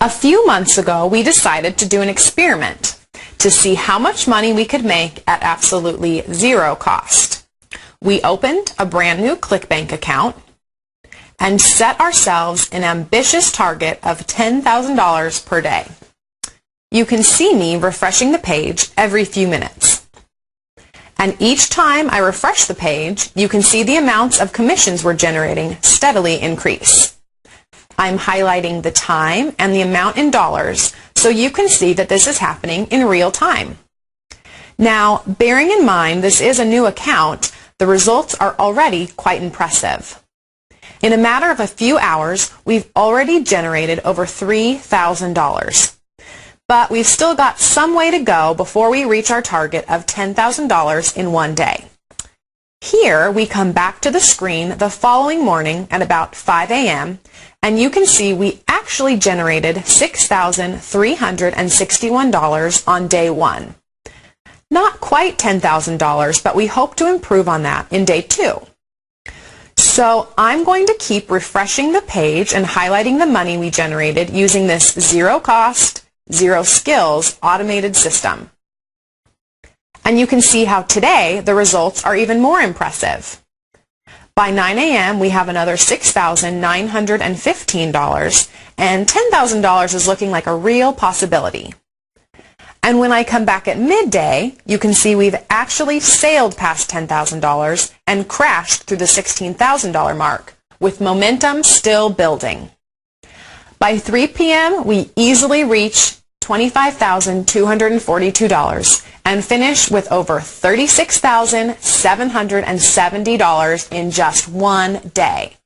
A few months ago, we decided to do an experiment to see how much money we could make at absolutely zero cost. We opened a brand new ClickBank account and set ourselves an ambitious target of $10,000 per day. You can see me refreshing the page every few minutes. And each time I refresh the page, you can see the amounts of commissions we're generating steadily increase. I'm highlighting the time and the amount in dollars so you can see that this is happening in real time. Now, bearing in mind this is a new account, the results are already quite impressive. In a matter of a few hours, we've already generated over $3,000. But we've still got some way to go before we reach our target of $10,000 in one day. Here, we come back to the screen the following morning at about 5 a.m., and you can see we actually generated $6,361 on day one. Not quite $10,000, but we hope to improve on that in day two. So I'm going to keep refreshing the page and highlighting the money we generated using this zero cost, zero skills automated system. And you can see how today the results are even more impressive. By 9 a.m. we have another $6,915, and $10,000 is looking like a real possibility. And when I come back at midday, you can see we've actually sailed past $10,000 and crashed through the $16,000 mark, with momentum still building. By 3 p.m., we easily reach $25,242 and finish with over $36,770 in just one day.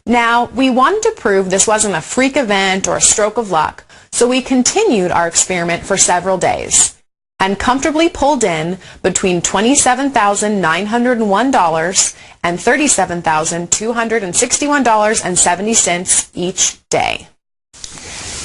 Now, we wanted to prove this wasn't a freak event or a stroke of luck, so we continued our experiment for several days and comfortably pulled in between $27,901 and $37,261.70 each day.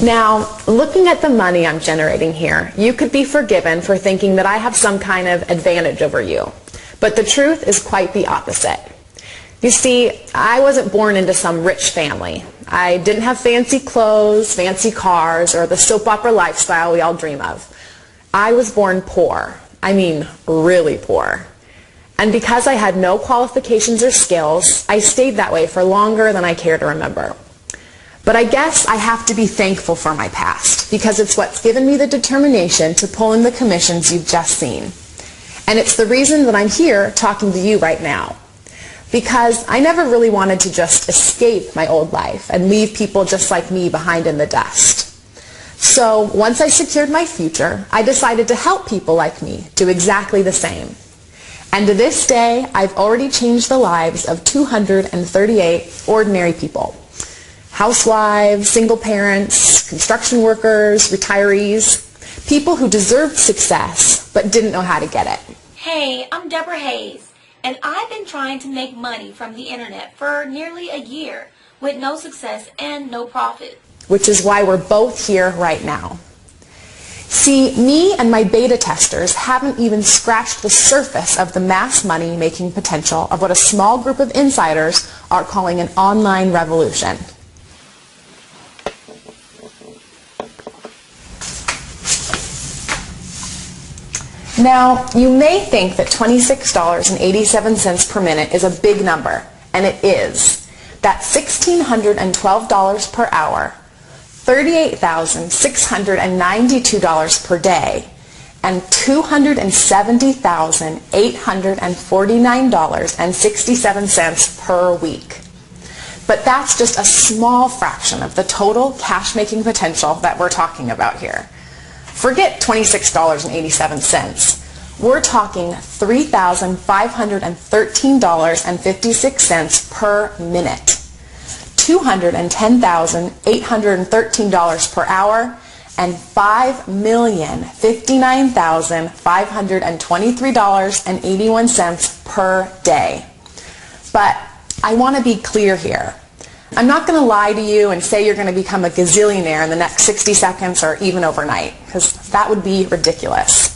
Now, looking at the money I'm generating here, you could be forgiven for thinking that I have some kind of advantage over you. But the truth is quite the opposite. You see, I wasn't born into some rich family. I didn't have fancy clothes, fancy cars, or the soap opera lifestyle we all dream of. I was born poor. I mean, really poor. And because I had no qualifications or skills, I stayed that way for longer than I care to remember. But I guess I have to be thankful for my past, because it's what's given me the determination to pull in the commissions you've just seen. And it's the reason that I'm here talking to you right now. Because I never really wanted to just escape my old life and leave people just like me behind in the dust. So once I secured my future, I decided to help people like me do exactly the same. And to this day, I've already changed the lives of 238 ordinary people. Housewives, single parents, construction workers, retirees, people who deserved success but didn't know how to get it. Hey, I'm Deborah Hayes, and I've been trying to make money from the internet for nearly a year with no success and no profit. Which is why we're both here right now. See, me and my beta testers haven't even scratched the surface of the mass money making potential of what a small group of insiders are calling an online revolution. Now, you may think that $26.87 per minute is a big number, and it is. That's $1,612 per hour, $38,692 per day, and $270,849.67 per week. But that's just a small fraction of the total cash-making potential that we're talking about here. Forget $26.87. We're talking $3,513.56 per minute, $210,813 per hour, and $5,059,523.81 per day. But I want to be clear here. I'm not going to lie to you and say you're going to become a gazillionaire in the next 60 seconds or even overnight, because that would be ridiculous.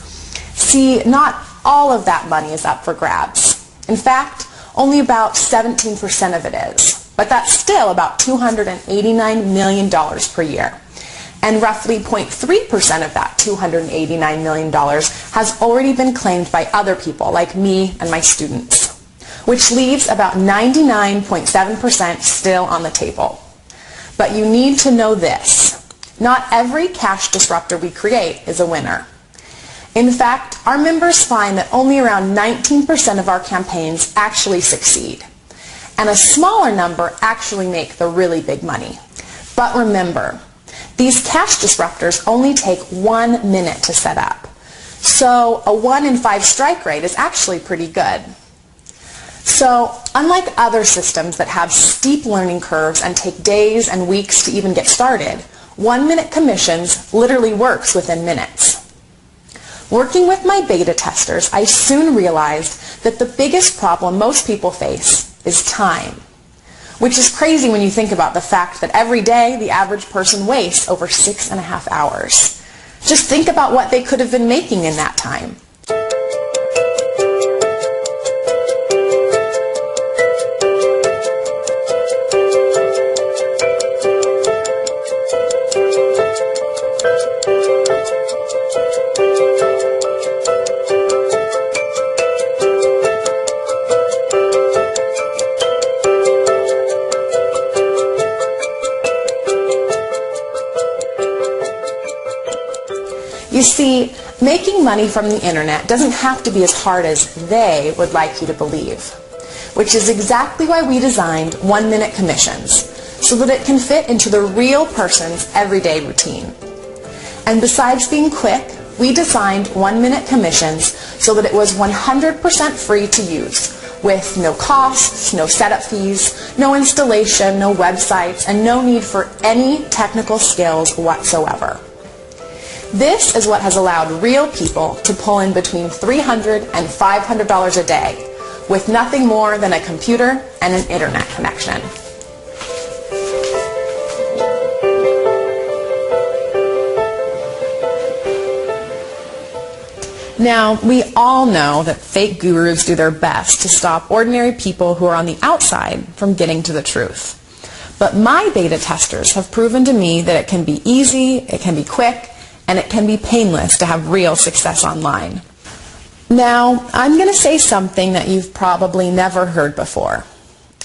See, not all of that money is up for grabs. In fact, only about 17% of it is. But that's still about $289 million per year. And roughly 0.3% of that $289 million has already been claimed by other people like me and my students, which leaves about 99.7% still on the table. But you need to know this. Not every cash disruptor we create is a winner. In fact, our members find that only around 19% of our campaigns actually succeed, and a smaller number actually make the really big money. But remember, these cash disruptors only take 1 minute to set up. So a 1 in 5 strike rate is actually pretty good. So unlike other systems that have steep learning curves and take days and weeks to even get started, 1-minute commissions literally works within minutes. Working with my beta testers, I soon realized that the biggest problem most people face is time, which is crazy when you think about the fact that every day the average person wastes over 6.5 hours. Just think about what they could have been making in that time. You see, making money from the internet doesn't have to be as hard as they would like you to believe, which is exactly why we designed 1-minute commissions, so that it can fit into the real person's everyday routine. And besides being quick, we designed 1-minute commissions so that it was 100% free to use, with no costs, no setup fees, no installation, no websites, and no need for any technical skills whatsoever. This is what has allowed real people to pull in between $300 and $500 a day with nothing more than a computer and an internet connection. Now, we all know that fake gurus do their best to stop ordinary people who are on the outside from getting to the truth. But my beta testers have proven to me that it can be easy, it can be quick, and it can be painless to have real success online. Now, I'm going to say something that you've probably never heard before.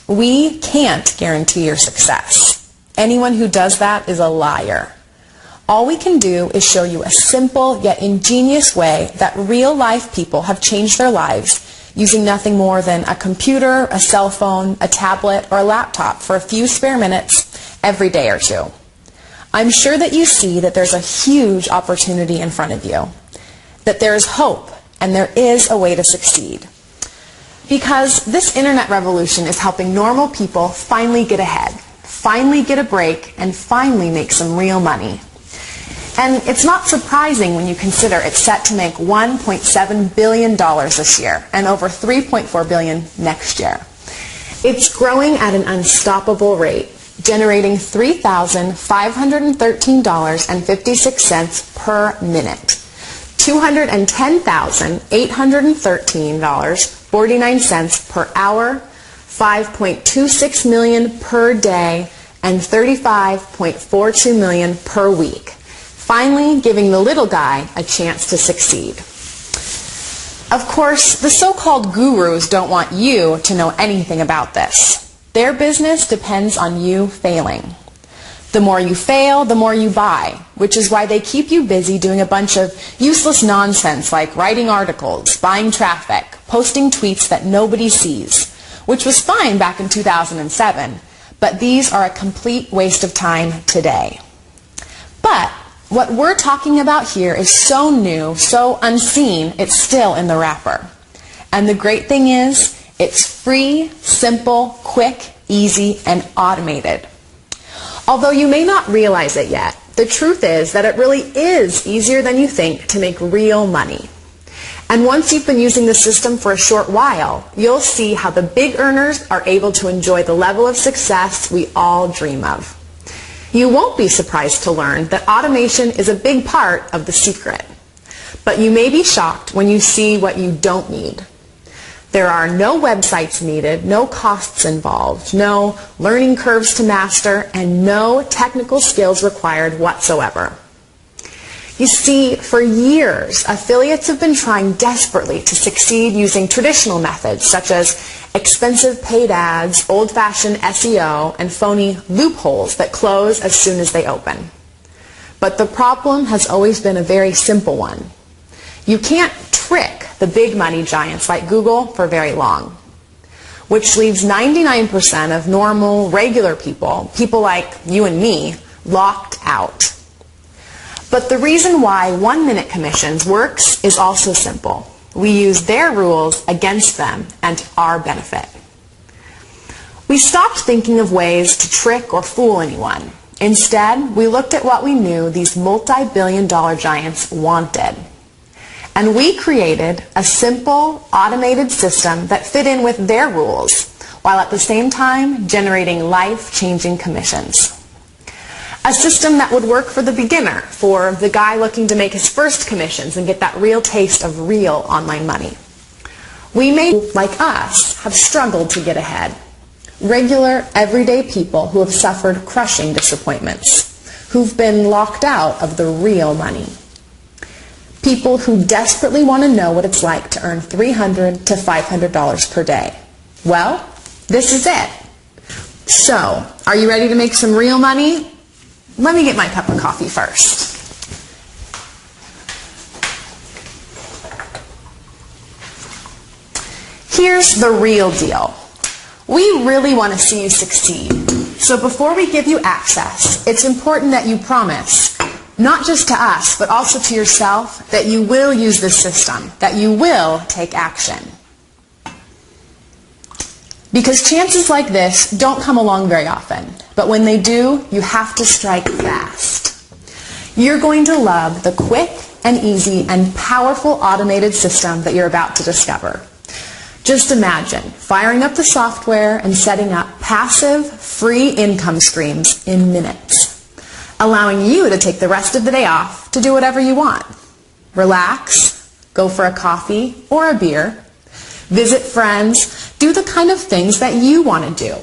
We can't guarantee your success. Anyone who does that is a liar. All we can do is show you a simple yet ingenious way that real-life people have changed their lives using nothing more than a computer, a cell phone, a tablet, or a laptop for a few spare minutes every day or two. I'm sure that you see that there's a huge opportunity in front of you, that there is hope, and there is a way to succeed. Because this internet revolution is helping normal people finally get ahead, finally get a break, and finally make some real money. And it's not surprising when you consider it's set to make $1.7 billion this year and over $3.4 billion next year. It's growing at an unstoppable rate, generating $3,513.56 per minute, $210,813.49 per hour, $5.26 million per day, and $35.42 million per week, finally giving the little guy a chance to succeed. Of course, the so-called gurus don't want you to know anything about this. Their business depends on you failing. The more you fail, the more you buy, which is why they keep you busy doing a bunch of useless nonsense like writing articles, buying traffic, posting tweets that nobody sees, which was fine back in 2007, but these are a complete waste of time today. But what we're talking about here is so new, so unseen, it's still in the wrapper. And the great thing is, it's free, simple, quick, easy, and automated. Although you may not realize it yet, the truth is that it really is easier than you think to make real money. And once you've been using the system for a short while, you'll see how the big earners are able to enjoy the level of success we all dream of. You won't be surprised to learn that automation is a big part of the secret. But you may be shocked when you see what you don't need. There are no websites needed, no costs involved, no learning curves to master, and no technical skills required whatsoever. You see, for years, affiliates have been trying desperately to succeed using traditional methods such as expensive paid ads, old-fashioned SEO, and phony loopholes that close as soon as they open. But the problem has always been a very simple one. You can't trick the big money giants like Google for very long, which leaves 99% of normal, regular people like you and me, locked out. But the reason why 1-minute commissions works is also simple. We use their rules against them and to our benefit. We stopped thinking of ways to trick or fool anyone. Instead, we looked at what we knew these multi-billion-dollar giants wanted. And we created a simple, automated system that fit in with their rules, while at the same time generating life-changing commissions. A system that would work for the beginner, for the guy looking to make his first commissions and get that real taste of real online money. We may, like us, have struggled to get ahead. Regular, everyday people who have suffered crushing disappointments, who've been locked out of the real money. People who desperately want to know what it's like to earn $300 to $500 per day. Well, this is it. So, are you ready to make some real money? Let me get my cup of coffee first. Here's the real deal. We really want to see you succeed. So before we give you access, it's important that you promise, not just to us, but also to yourself, that you will use this system, that you will take action. Because chances like this don't come along very often, but when they do, you have to strike fast. You're going to love the quick and easy and powerful automated system that you're about to discover. Just imagine firing up the software and setting up passive, free income streams in minutes, allowing you to take the rest of the day off to do whatever you want. Relax, go for a coffee or a beer, visit friends, do the kind of things that you want to do,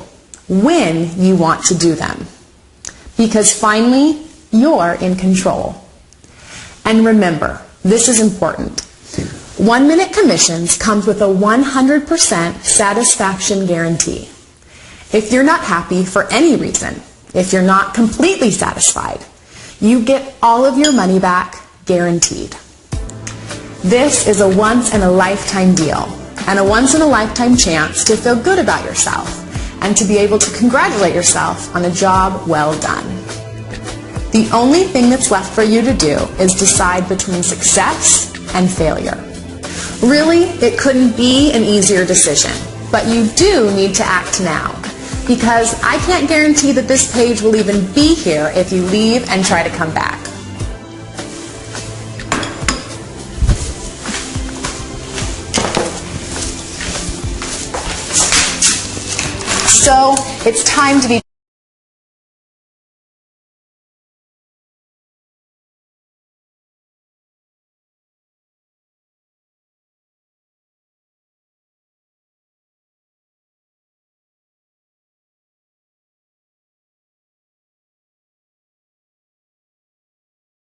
when you want to do them. Because finally, you're in control. And remember, this is important. 1-minute commissions comes with a 100% satisfaction guarantee. If you're not happy for any reason, if you're not completely satisfied, you get all of your money back guaranteed. This is a once-in-a-lifetime deal, and a once-in-a-lifetime chance to feel good about yourself and to be able to congratulate yourself on a job well done. The only thing that's left for you to do is decide between success and failure. Really, it couldn't be an easier decision, but you do need to act now, because I can't guarantee that this page will even be here if you leave and try to come back. So, it's time to be